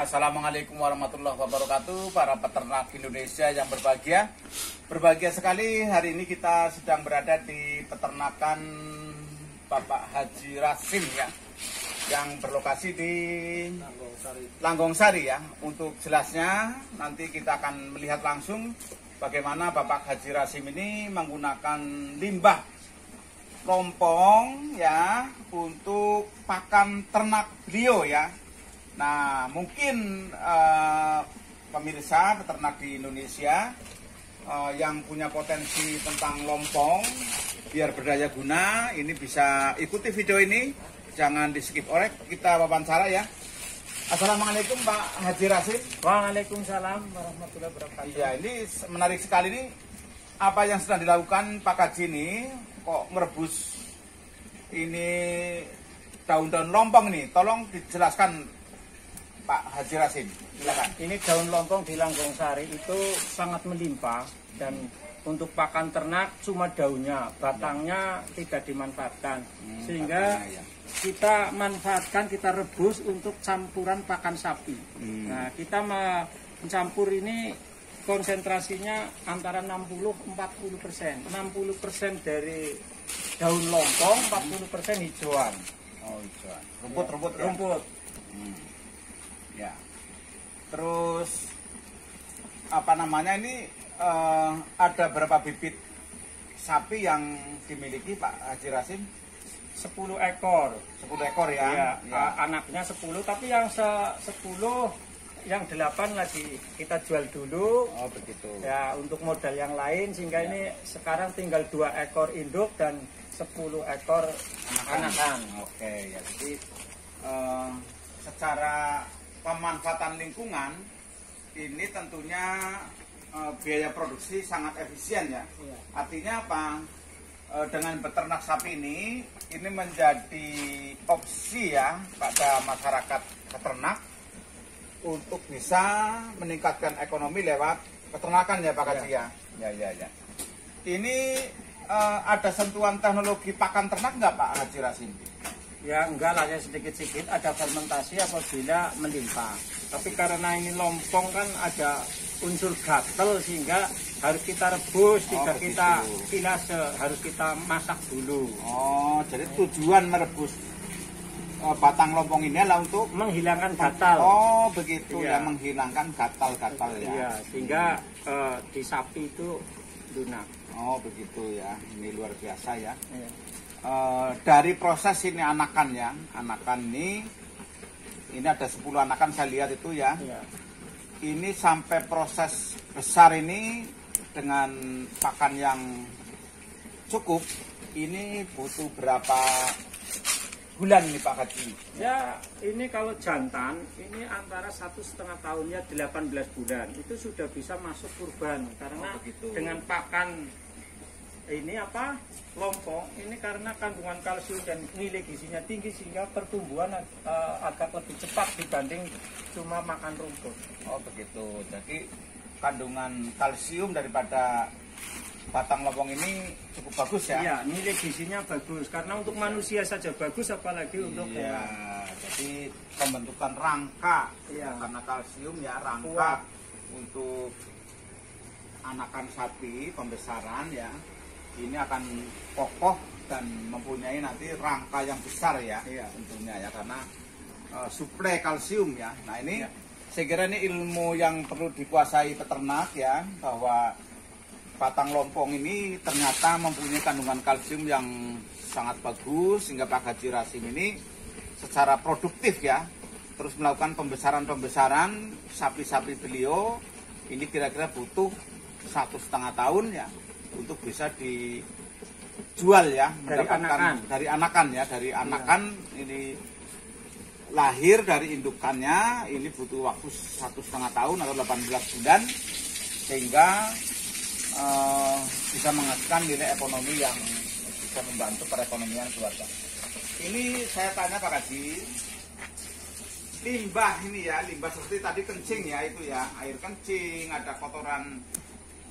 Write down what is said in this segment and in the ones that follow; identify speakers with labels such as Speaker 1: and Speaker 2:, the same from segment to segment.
Speaker 1: Assalamualaikum warahmatullahi wabarakatuh, para peternak Indonesia yang berbahagia. Berbahagia sekali hari ini kita sedang berada di peternakan Bapak Haji Rasim ya, yang berlokasi di Langgongsari ya. Untuk jelasnya nanti kita akan melihat langsung bagaimana Bapak Haji Rasim ini menggunakan limbah lompong ya untuk pakan ternak beliau ya. Nah, mungkin pemirsa peternak di Indonesia yang punya potensi tentang lompong biar berdaya guna, ini bisa ikuti video ini, jangan di skip oleh kita wawancara ya. Assalamualaikum Pak Haji Rasim.
Speaker 2: Waalaikumsalam warahmatullahi wabarakatuh.
Speaker 1: Iya, ini menarik sekali nih apa yang sedang dilakukan Pak Haji ini, kok merebus ini daun-daun lompong nih, tolong dijelaskan Pak Haji Rasim, silakan.
Speaker 2: Ini daun lompong di Langgongsari itu sangat melimpah dan untuk pakan ternak cuma daunnya, batangnya tidak dimanfaatkan. Sehingga kita manfaatkan, kita rebus untuk campuran pakan sapi. Nah, kita mencampur ini konsentrasinya antara 60-40%. 60% dari daun lompong, 40% hijauan.
Speaker 1: Oh, hijauan. Rumput-rumput ya?
Speaker 2: Rumput.
Speaker 1: Ya. Terus apa namanya ini ada berapa bibit sapi yang dimiliki Pak Haji Rasim?
Speaker 2: 10 ekor.
Speaker 1: 10 ekor ya.
Speaker 2: Ya,
Speaker 1: Ya.
Speaker 2: anaknya 10, tapi yang 10 yang 8 lagi kita jual dulu.
Speaker 1: Oh, begitu.
Speaker 2: Ya, untuk modal yang lain sehingga ini sekarang tinggal 2 ekor induk dan 10 ekor anakan.
Speaker 1: Oke, ya. Jadi secara pemanfaatan lingkungan ini tentunya biaya produksi sangat efisien ya.
Speaker 2: Iya.
Speaker 1: Artinya apa? Dengan beternak sapi ini menjadi opsi ya pada masyarakat peternak untuk bisa meningkatkan ekonomi lewat peternakan ya Pak Haji ya. Ya. Ini ada sentuhan teknologi pakan ternak nggak Pak Haji Rasim?
Speaker 2: Ya enggak lah, ya sedikit-sedikit ada fermentasi apabila melimpah. Tapi karena ini lompong kan ada unsur gatel sehingga harus kita rebus, tidak kita pilas, harus kita masak dulu.
Speaker 1: Oh, jadi tujuan merebus batang lompong ini adalah untuk
Speaker 2: menghilangkan gatal.
Speaker 1: Oh, begitu
Speaker 2: ya,
Speaker 1: menghilangkan gatal-gatal ya.
Speaker 2: Iya, sehingga di sapi itu lunak.
Speaker 1: Oh, begitu ya. Ini luar biasa ya.
Speaker 2: Iya.
Speaker 1: Dari proses ini anakan ya, anakan ini ada 10 anakan saya lihat itu ya.
Speaker 2: Iya.
Speaker 1: Ini sampai proses besar ini dengan pakan yang cukup, ini butuh berapa bulan nih Pak Haji?
Speaker 2: Ya, ini kalau jantan ini antara 1,5 tahun ya 18 bulan itu sudah bisa masuk kurban karena dengan pakan ini lompong ini karena kandungan kalsium dan nilai gizinya tinggi sehingga pertumbuhan agak lebih cepat dibanding cuma makan rumput.
Speaker 1: Oh begitu, jadi kandungan kalsium daripada batang lompong ini cukup bagus ya?
Speaker 2: Iya, nilai gizinya bagus karena untuk manusia saja bagus apalagi untuk
Speaker 1: hewan. Jadi pembentukan rangka karena kalsium ya, rangka untuk anakan sapi pembesaran ya. Ini akan kokoh dan mempunyai nanti rangka yang besar ya, tentunya ya, karena suplai kalsium ya. Nah ini saya kira ini ilmu yang perlu dikuasai peternak ya, bahwa batang lompong ini ternyata mempunyai kandungan kalsium yang sangat bagus sehingga Pak Haji Rasim ini secara produktif ya, terus melakukan pembesaran sapi-sapi beliau ini kira-kira butuh 1,5 tahun ya untuk bisa dijual ya, mendapatkan dari anakan ini lahir dari indukannya ini butuh waktu 1,5 tahun atau 18 bulan sehingga bisa menghasilkan nilai ekonomi yang bisa membantu perekonomian keluarga. Ini saya tanya Pak Haji, limbah ini ya, limbah seperti tadi kencing ya, itu ya, air kencing, ada kotoran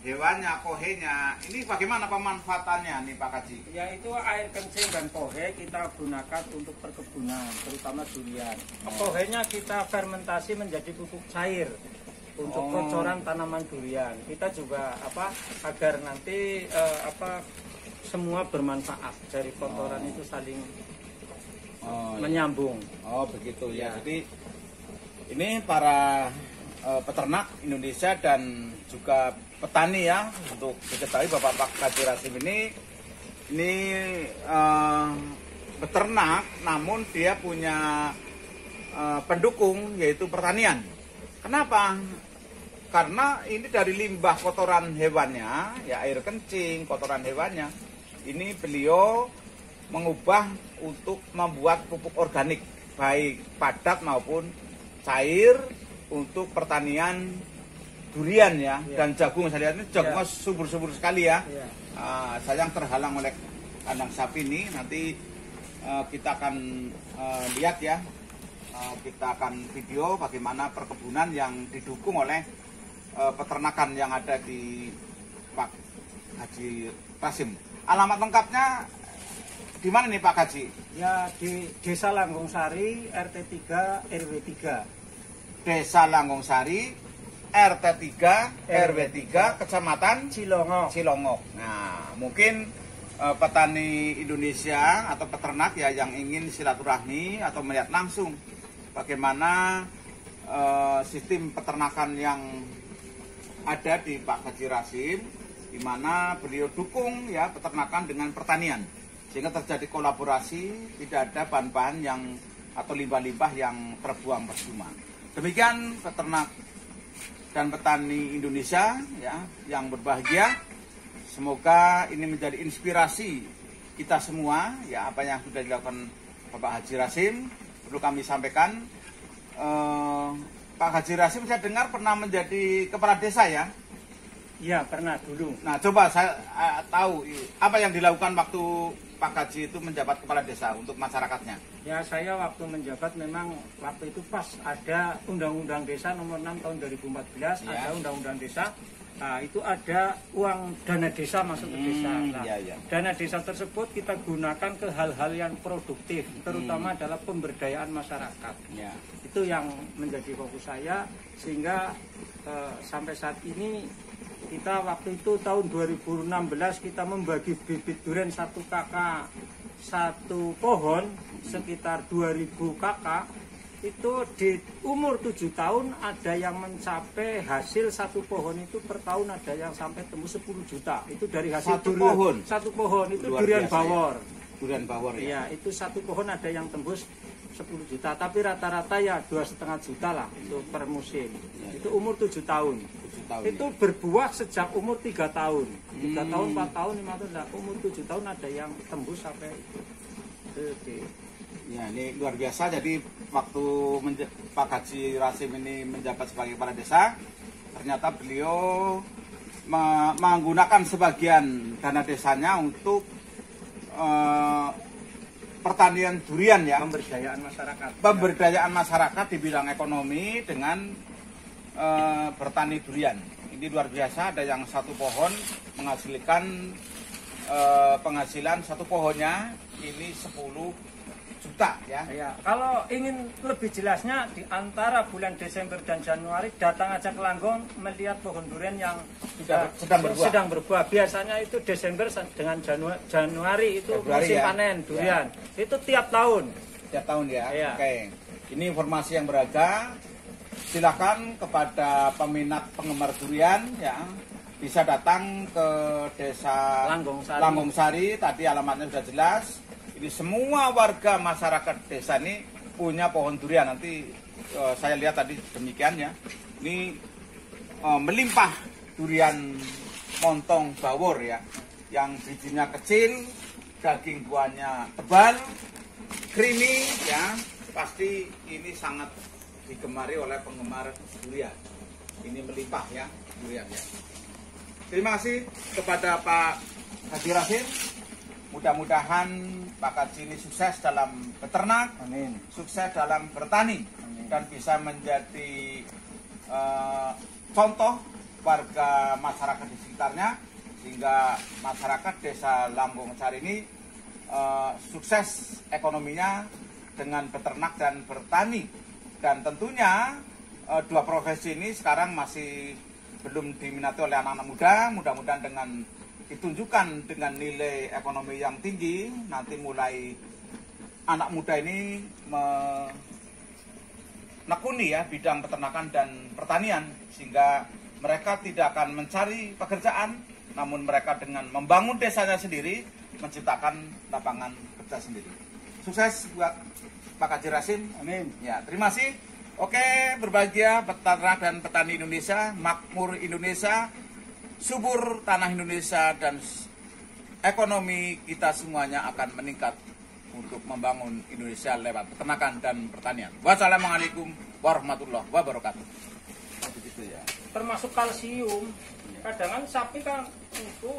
Speaker 1: hewannya, kohenya. Ini bagaimana pemanfaatannya nih Pak Kaji?
Speaker 2: Yaitu air kencing dan kohe kita gunakan untuk perkebunan, terutama durian. Kohenya kita fermentasi menjadi pupuk cair untuk kocoran tanaman durian. Kita juga agar nanti semua bermanfaat dari kotoran itu saling menyambung.
Speaker 1: Oh begitu ya. Jadi ini para peternak Indonesia dan juga petani ya, untuk diketahui Bapak Pak Kaji Rasim ini peternak, namun dia punya pendukung yaitu pertanian. Kenapa? Karena ini dari limbah kotoran hewannya, ya air kencing, kotoran hewannya, ini beliau mengubah untuk membuat pupuk organik, baik padat maupun cair untuk pertanian durian ya, dan jagung. Saya lihat ini jagungnya subur-subur sekali ya. Sayang terhalang oleh kandang sapi ini. Nanti kita akan lihat ya, kita akan video bagaimana perkebunan yang didukung oleh peternakan yang ada di Pak Haji Rasim. Alamat lengkapnya di mana nih Pak Haji?
Speaker 2: Ya di Desa Langgungsari, RT 3 RW 3.
Speaker 1: Desa Langgungsari, RT 3 RW 3, Kecamatan Cilongok. Nah, mungkin petani Indonesia atau peternak ya yang ingin silaturahmi atau melihat langsung bagaimana sistem peternakan yang ada di Pak Haji Rasim, di mana beliau dukung ya peternakan dengan pertanian, sehingga terjadi kolaborasi, tidak ada bahan-bahan yang atau limbah-limbah yang terbuang percuma. Demikian peternak dan petani Indonesia ya yang berbahagia. Semoga ini menjadi inspirasi kita semua ya, apa yang sudah dilakukan Bapak Haji Rasim. Perlu kami sampaikan, Pak Haji Rasim saya dengar pernah menjadi kepala desa ya?
Speaker 2: Iya, pernah dulu.
Speaker 1: Nah, coba saya tahu apa yang dilakukan waktu Pak Haji itu menjabat kepala desa untuk masyarakatnya.
Speaker 2: Ya, saya waktu menjabat memang waktu itu pas ada Undang-Undang Desa nomor 6 tahun 2014, ada Undang-Undang Desa. Nah, itu ada uang dana desa masuk ke desa. Nah, dana desa tersebut kita gunakan ke hal-hal yang produktif, terutama adalah pemberdayaan masyarakat. Itu yang menjadi fokus saya, sehingga sampai saat ini kita waktu itu tahun 2016 kita membagi bibit durian 1 kakak 1 pohon sekitar 2000 kakak. Itu di umur 7 tahun ada yang mencapai hasil 1 pohon itu per tahun ada yang sampai tembus 10 juta. Itu dari hasil
Speaker 1: 1 pohon.
Speaker 2: 1 pohon itu
Speaker 1: luar
Speaker 2: durian
Speaker 1: biasa,
Speaker 2: bawor.
Speaker 1: Ya. Durian bawor ya.
Speaker 2: Iya, itu 1 pohon ada yang tembus 10 juta, tapi rata-rata ya 2,5 juta lah itu per musim. Itu umur 7 tahun.
Speaker 1: 7 tahun.
Speaker 2: Itu berbuah sejak umur 3 tahun. 3 tahun, 4 tahun, 5 tahun. Nah, umur 7 tahun ada yang tembus sampai gede.
Speaker 1: Ya, ini luar biasa. Jadi waktu Pak Haji Rasim ini menjabat sebagai kepala desa, ternyata beliau menggunakan sebagian dana desanya untuk pertanian durian ya.
Speaker 2: Pemberdayaan masyarakat.
Speaker 1: Pemberdayaan masyarakat di bidang ekonomi dengan bertani durian. Ini luar biasa. Ada yang 1 pohon menghasilkan penghasilan 1 pohonnya ini 10 juta ya.
Speaker 2: Ya, kalau ingin lebih jelasnya di antara bulan Desember dan Januari datang aja ke Langgong melihat pohon durian yang sedang berbuah. Biasanya itu Desember dengan Januari itu musim panen durian. Ya. Itu tiap tahun.
Speaker 1: Tiap tahun ya.
Speaker 2: Ya.
Speaker 1: Oke. Ini informasi yang berharga. Silakan kepada peminat penggemar durian ya, bisa datang ke Desa Langgungsari. Tadi alamatnya sudah jelas. Ini semua warga masyarakat desa ini punya pohon durian. Nanti saya lihat tadi demikian ya. Ini melimpah durian montong bawor ya, yang bijinya kecil, daging buahnya tebal, creamy ya. Pasti ini sangat digemari oleh penggemar durian. Ini melimpah ya durian ya. Terima kasih kepada Pak Haji Rasim. Mudah-mudahan Pak Haji ini sukses dalam beternak,
Speaker 2: amin.
Speaker 1: Sukses dalam bertani,
Speaker 2: amin.
Speaker 1: Dan bisa menjadi contoh warga masyarakat di sekitarnya, sehingga masyarakat desa Langkung Sari ini sukses ekonominya dengan beternak dan bertani. Dan tentunya dua profesi ini sekarang masih belum diminati oleh anak-anak muda. Mudah-mudahan dengan ditunjukkan dengan nilai ekonomi yang tinggi, nanti mulai anak muda ini menekuni ya bidang peternakan dan pertanian, sehingga mereka tidak akan mencari pekerjaan, namun mereka dengan membangun desanya sendiri menciptakan lapangan kerja sendiri. Sukses buat Pak Haji Rasim.
Speaker 2: Amin.
Speaker 1: Ya, terima kasih. Oke, berbahagia peternak dan petani Indonesia, makmur Indonesia, subur tanah Indonesia, dan ekonomi kita semuanya akan meningkat untuk membangun Indonesia lewat peternakan dan pertanian. Wassalamualaikum warahmatullahi wabarakatuh. Begitu ya.
Speaker 2: Termasuk kalsium. Kadang kan sapi kan itu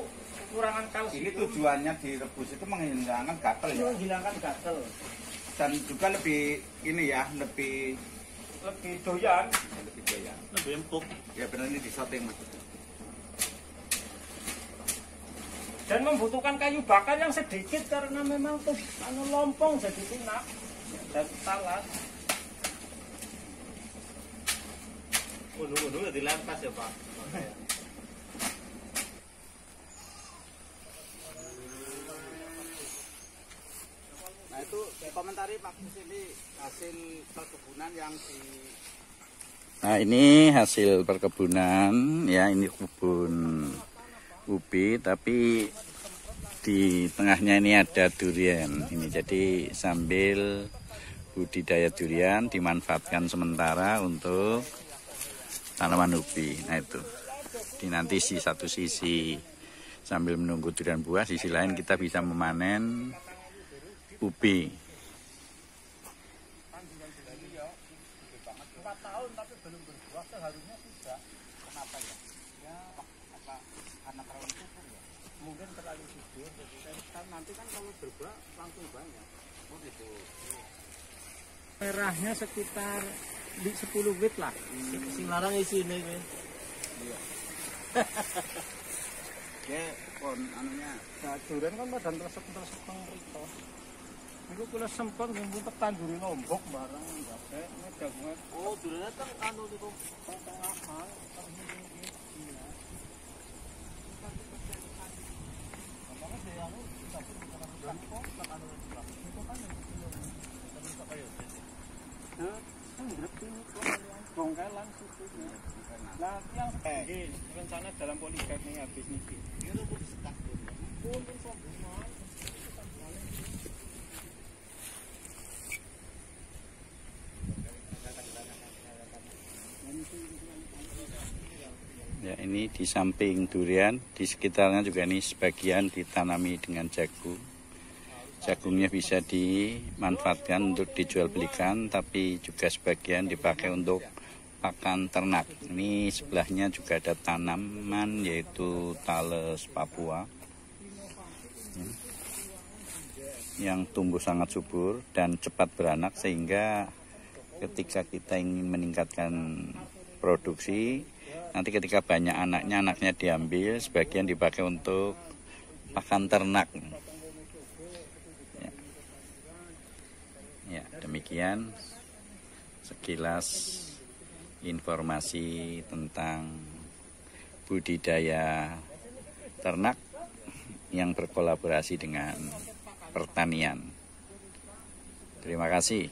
Speaker 2: kekurangan kalsium.
Speaker 1: Ini tujuannya direbus itu menghilangkan gatel ya.
Speaker 2: Menghilangkan gatel.
Speaker 1: Dan juga lebih ini ya, lebih
Speaker 2: doyan.
Speaker 1: Lebih doyan.
Speaker 2: Lebih empuk.
Speaker 1: Ya benar, ini disoting maksudnya.
Speaker 2: Dan membutuhkan kayu bakar yang sedikit karena memang tuh lompong jadi tunak dan talas.
Speaker 3: Unu-unu dilampas ya Pak.
Speaker 1: Nah itu komentari Pak Gus, ini hasil perkebunan yang di...
Speaker 4: Nah ini hasil perkebunan ya, ini kebun ubi tapi di tengahnya ini ada durian ini, jadi sambil budidaya durian dimanfaatkan sementara untuk tanaman ubi. Nah itu di nanti di satu sisi sambil menunggu durian buah, sisi lain kita bisa memanen ubi.
Speaker 1: 4 tahun tapi belum berbuah, seharusnya tidak. Kenapa ya? Ya apa karena terlalu subur ya? Mungkin terlalu subur, jadi kan nanti kan kalau berbuah langsung banyak. Oh gitu.
Speaker 2: Merahnya sekitar di 10 wit lah.
Speaker 3: Sing larang isine iki.
Speaker 1: Iya. Ya pon anunya.
Speaker 2: Nah, durian kan badan tersek-tersek mriko. Niku kula sempat ngumpul tanduri lombok barang enggak jagungan.
Speaker 3: Oh, durane teng anu niku
Speaker 2: Tengah-tengah. Bongkalan susunya. Nah, yang rencana dalam politeknik habis niki.
Speaker 1: Itu pun sekat.
Speaker 2: Pun sombongan.
Speaker 4: Ya ini di samping durian, di sekitarnya juga ini sebagian ditanami dengan jagung. Jagungnya bisa dimanfaatkan untuk dijual belikan, tapi juga sebagian dipakai untuk pakan ternak. Ini sebelahnya juga ada tanaman yaitu Thales Papua yang tumbuh sangat subur dan cepat beranak, sehingga ketika kita ingin meningkatkan produksi, nanti ketika banyak anaknya diambil, sebagian dipakai untuk pakan ternak. Ya, demikian sekilas informasi tentang budidaya ternak yang berkolaborasi dengan pertanian. Terima kasih.